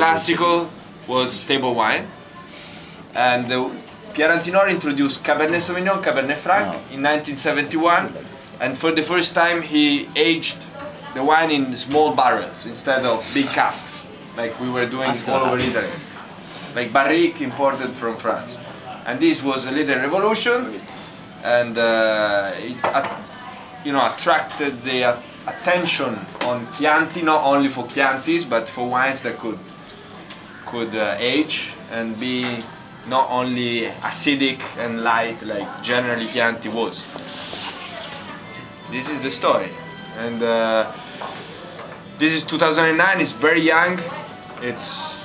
Classico was table wine, and Pierre Antinori introduced Cabernet Sauvignon, Cabernet Franc in 1971, and for the first time he aged the wine in small barrels instead of big casks, like we were doing all over Italy, like barrique imported from France. And this was a little revolution, and it attracted the attention on Chianti, not only for Chiantis, but for wines that could age and be not only acidic and light like generally Chianti was. This is the story, and this is 2009. It's very young. It's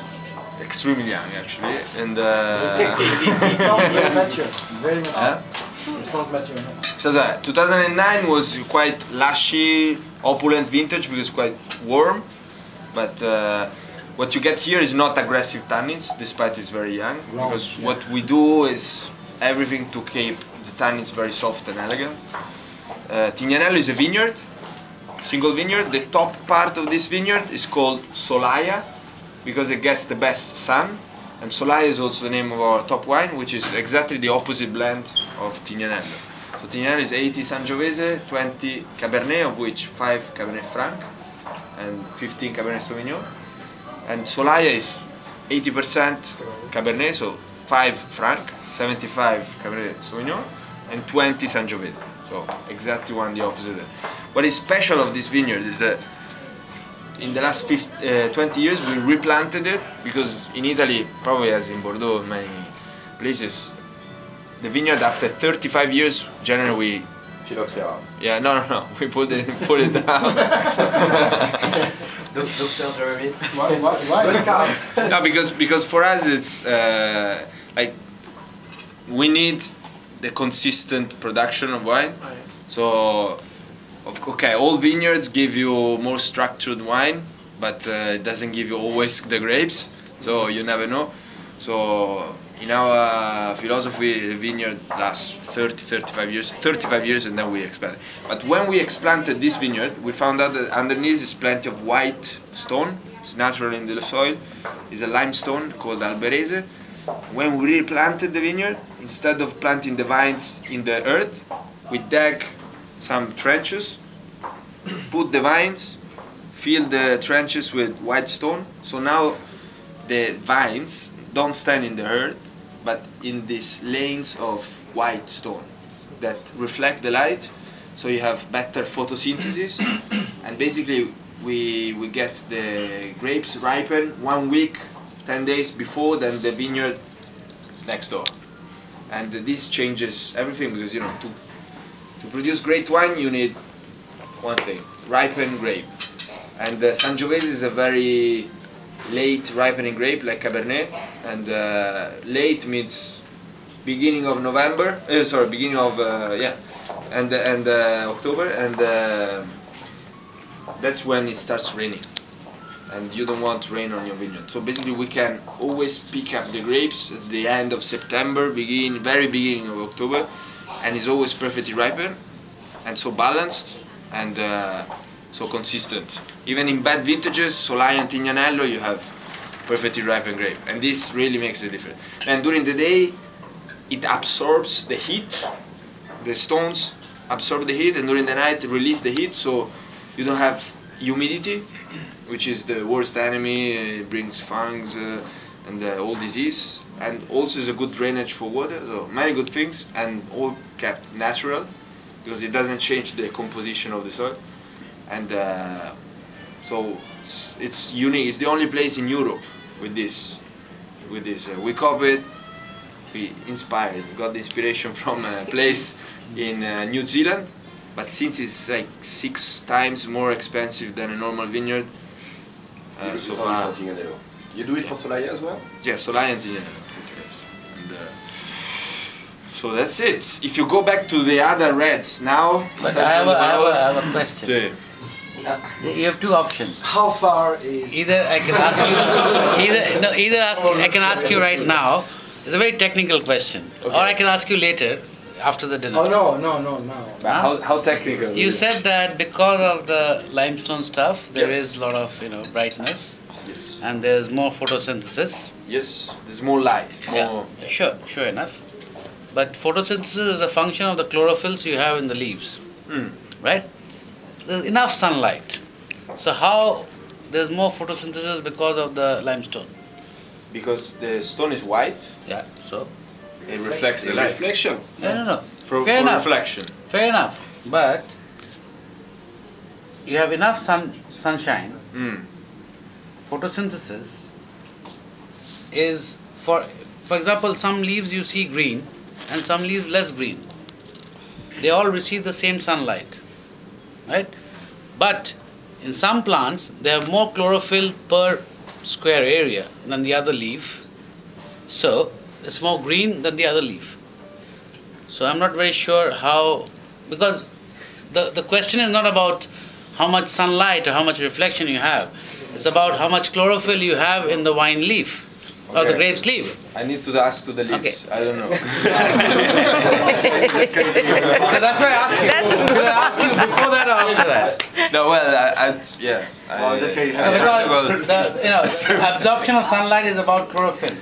extremely young actually, and it sounds very mature. Very mature. It sounds mature. So 2009 was quite lushy, opulent vintage because it's quite warm, but what you get here is not aggressive tannins, despite it's very young, because what we do is everything to keep the tannins very soft and elegant. Tignanello is a vineyard, single vineyard. The top part of this vineyard is called Solaia, because it gets the best sun, and Solaia is also the name of our top wine, which is exactly the opposite blend of Tignanello. So Tignanello is 80 Sangiovese, 20 Cabernet, of which 5 Cabernet Franc and 15 Cabernet Sauvignon. And Solaia is 80% Cabernet, so 5 Franc, 75 Cabernet Sauvignon, and 20 Sangiovese. So exactly the opposite. What is special of this vineyard is that in the last 20 years we replanted it, because in Italy, probably as in Bordeaux, in many places, the vineyard after 35 years generally we we pull it down. Why? No, because for us it's like we need the consistent production of wine. So okay, all vineyards give you more structured wine, but it doesn't give you always the grapes, so you never know. So in our philosophy, the vineyard lasts 35 years, and then we expand it. But when we explanted this vineyard, we found out that underneath is plenty of white stone. It's natural in the soil. It's a limestone called Alberese. When we replanted the vineyard, instead of planting the vines in the earth, we dug some trenches, put the vines, fill the trenches with white stone. So now the vines don't stand in the earth, but in these lanes of white stone that reflect the light, so you have better photosynthesis. And basically we get the grapes ripen 1 week, 10 days before than the vineyard next door. And this changes everything, because to produce great wine you need one thing: ripened grape. And Sangiovese is a very late ripening grape, like Cabernet, and late means beginning of November. Beginning of October, and that's when it starts raining, and you don't want rain on your vineyard. So basically, we can always pick up the grapes at the end of September, very beginning of October, and it's always perfectly ripened, and so balanced, and so consistent. Even in bad vintages, Solaia and Tignanello, you have perfectly ripened grape, and this really makes a difference. And during the day, it absorbs the heat. The stones absorb the heat, and during the night, release the heat, so you don't have humidity, which is the worst enemy. It brings fungus and all disease, and also is a good drainage for water. So many good things, and all kept natural, because it doesn't change the composition of the soil. And so it's unique. It's the only place in Europe with this. We copied, we inspired, got the inspiration from a place in New Zealand, but since it's like 6 times more expensive than a normal vineyard, so far. You do it for Solaia as well? Yeah, Solaia and Tignanello. And so that's it. If you go back to the other reds now. But I have a question. You have 2 options. How far is? Either I can ask you. I can ask you right now. It's a very technical question, okay. Or I can ask you later, after the dinner. Oh no. How technical? You said that because of the limestone stuff, there is a lot of brightness. Yes. and there's more photosynthesis. Yes, there's more light. More. Yeah, sure enough. But photosynthesis is a function of the chlorophylls you have in the leaves, right? There's enough sunlight. So how there's more photosynthesis because of the limestone? Because the stone is white, Yeah, so? it reflects the The light. reflection. No. For Fair enough. reflection. Fair enough. But you have enough sunshine. Photosynthesis is, for example, some leaves you see green and some leaves less green. They all receive the same sunlight, right? But in some plants, they have more chlorophyll per square area than the other leaf. So it's more green than the other leaf. So I'm not very sure how, because the question is not about how much sunlight or how much reflection you have. It's about how much chlorophyll you have in the wine leaf or the Okay. grape's leaf. I need to ask to the leaves. I don't know. So that's why I asked you. Should I ask you before that or after that? No, well, yeah. Oh, in that case, you So have because the absorption of sunlight is about chlorophyll.